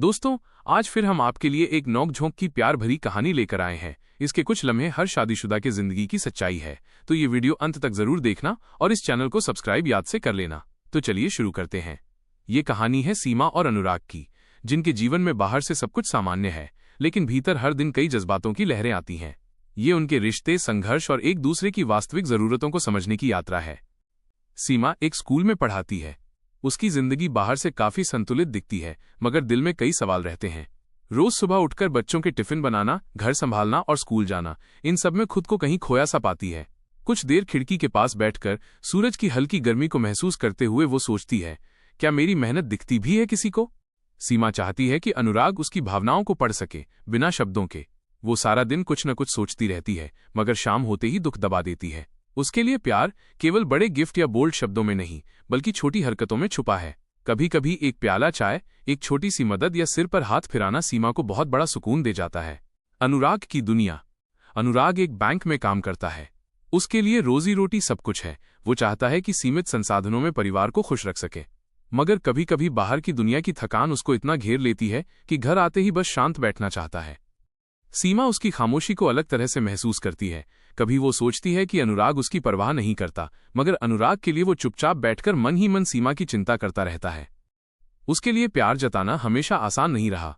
दोस्तों, आज फिर हम आपके लिए एक नोक-झोंक की प्यार भरी कहानी लेकर आए हैं। इसके कुछ लम्हे हर शादीशुदा के जिंदगी की सच्चाई है। तो ये वीडियो अंत तक जरूर देखना और इस चैनल को सब्सक्राइब याद से कर लेना। तो चलिए शुरू करते हैं। ये कहानी है सीमा और अनुराग की, जिनके जीवन में बाहर से सब कुछ सामान्य है, लेकिन भीतर हर दिन कई जज्बातों की लहरें आती हैं। ये उनके रिश्ते, संघर्ष और एक दूसरे की वास्तविक जरूरतों को समझने की यात्रा है। सीमा एक स्कूल में पढ़ाती है। उसकी जिंदगी बाहर से काफी संतुलित दिखती है, मगर दिल में कई सवाल रहते हैं। रोज सुबह उठकर बच्चों के टिफिन बनाना, घर संभालना और स्कूल जाना, इन सब में खुद को कहीं खोया सा पाती है। कुछ देर खिड़की के पास बैठकर सूरज की हल्की गर्मी को महसूस करते हुए वो सोचती है, क्या मेरी मेहनत दिखती भी है किसी को? सीमा चाहती है कि अनुराग उसकी भावनाओं को पढ़ सके, बिना शब्दों के। वो सारा दिन कुछ न कुछ सोचती रहती है, मगर शाम होते ही दुख दबा देती है। उसके लिए प्यार केवल बड़े गिफ्ट या बोल्ड शब्दों में नहीं, बल्कि छोटी हरकतों में छुपा है। कभी कभी एक प्याला चाय, एक छोटी सी मदद या सिर पर हाथ फिराना सीमा को बहुत बड़ा सुकून दे जाता है। अनुराग की दुनिया। अनुराग एक बैंक में काम करता है। उसके लिए रोजी रोटी सब कुछ है। वो चाहता है कि सीमित संसाधनों में परिवार को खुश रख सके, मगर कभी कभी बाहर की दुनिया की थकान उसको इतना घेर लेती है कि घर आते ही बस शांत बैठना चाहता है। सीमा उसकी खामोशी को अलग तरह से महसूस करती है। कभी वो सोचती है कि अनुराग उसकी परवाह नहीं करता, मगर अनुराग के लिए वो चुपचाप बैठकर मन ही मन सीमा की चिंता करता रहता है। उसके लिए प्यार जताना हमेशा आसान नहीं रहा।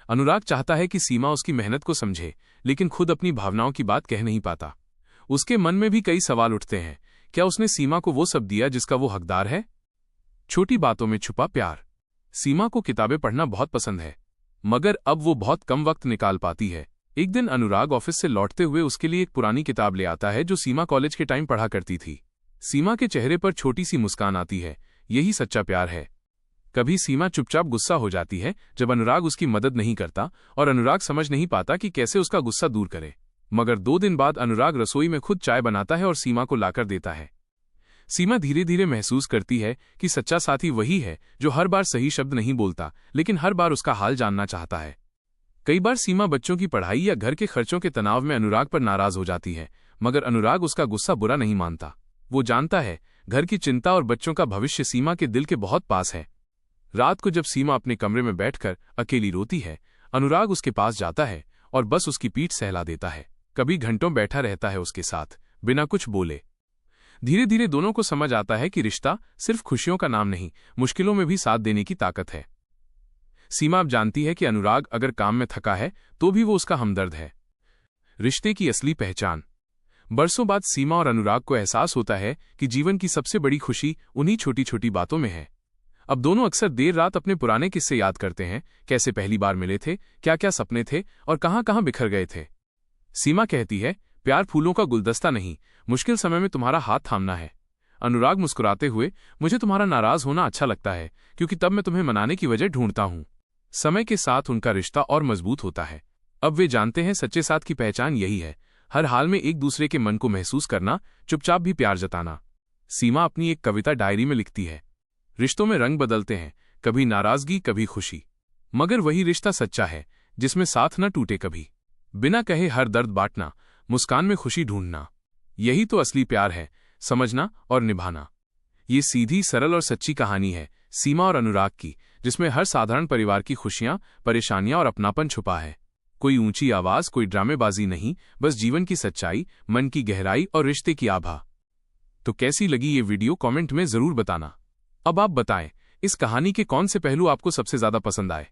अनुराग चाहता है कि सीमा उसकी मेहनत को समझे, लेकिन खुद अपनी भावनाओं की बात कह नहीं पाता। उसके मन में भी कई सवाल उठते हैं। क्या उसने सीमा को वो सब दिया जिसका वो हकदार है? छोटी बातों में छुपा प्यार। सीमा को किताबें पढ़ना बहुत पसंद है, मगर अब वो बहुत कम वक्त निकाल पाती है। एक दिन अनुराग ऑफिस से लौटते हुए उसके लिए एक पुरानी किताब ले आता है जो सीमा कॉलेज के टाइम पढ़ा करती थी। सीमा के चेहरे पर छोटी सी मुस्कान आती है। यही सच्चा प्यार है। कभी सीमा चुपचाप गुस्सा हो जाती है जब अनुराग उसकी मदद नहीं करता, और अनुराग समझ नहीं पाता कि कैसे उसका गुस्सा दूर करे। मगर 2 दिन बाद अनुराग रसोई में खुद चाय बनाता है और सीमा को लाकर देता है। सीमा धीरे धीरे महसूस करती है कि सच्चा साथी वही है जो हर बार सही शब्द नहीं बोलता, लेकिन हर बार उसका हाल जानना चाहता है। कई बार सीमा बच्चों की पढ़ाई या घर के खर्चों के तनाव में अनुराग पर नाराज हो जाती है, मगर अनुराग उसका गुस्सा बुरा नहीं मानता। वो जानता है घर की चिंता और बच्चों का भविष्य सीमा के दिल के बहुत पास है। रात को जब सीमा अपने कमरे में बैठकर अकेली रोती है, अनुराग उसके पास जाता है और बस उसकी पीठ सहला देता है। कभी घंटों बैठा रहता है उसके साथ, बिना कुछ बोले। धीरे धीरे दोनों को समझ आता है कि रिश्ता सिर्फ खुशियों का नाम नहीं, मुश्किलों में भी साथ देने की ताकत है। सीमा अब जानती है कि अनुराग अगर काम में थका है तो भी वो उसका हमदर्द है। रिश्ते की असली पहचान। बरसों बाद सीमा और अनुराग को एहसास होता है कि जीवन की सबसे बड़ी खुशी उन्हीं छोटी छोटी बातों में है। अब दोनों अक्सर देर रात अपने पुराने किस्से याद करते हैं, कैसे पहली बार मिले थे, क्या क्या सपने थे और कहां कहां बिखर गए थे। सीमा कहती है, प्यार फूलों का गुलदस्ता नहीं, मुश्किल समय में तुम्हारा हाथ थामना है। अनुराग मुस्कुराते हुए, मुझे तुम्हारा नाराज होना अच्छा लगता है, क्योंकि तब मैं तुम्हें मनाने की वजह ढूंढता हूं। समय के साथ उनका रिश्ता और मजबूत होता है। अब वे जानते हैं सच्चे साथ की पहचान यही है, हर हाल में एक दूसरे के मन को महसूस करना, चुपचाप भी प्यार जताना। सीमा अपनी एक कविता डायरी में लिखती है, रिश्तों में रंग बदलते हैं, कभी नाराजगी कभी खुशी, मगर वही रिश्ता सच्चा है जिसमें साथ न टूटे कभी। बिना कहे हर दर्द बांटना, मुस्कान में खुशी ढूंढना, यही तो असली प्यार है, समझना और निभाना। ये सीधी, सरल और सच्ची कहानी है सीमा और अनुराग की, जिसमें हर साधारण परिवार की खुशियां, परेशानियां और अपनापन छुपा है। कोई ऊंची आवाज, कोई ड्रामेबाजी नहीं, बस जीवन की सच्चाई, मन की गहराई और रिश्ते की आभा। तो कैसी लगी ये वीडियो कमेंट में जरूर बताना। अब आप बताएं, इस कहानी के कौन से पहलू आपको सबसे ज्यादा पसंद आए?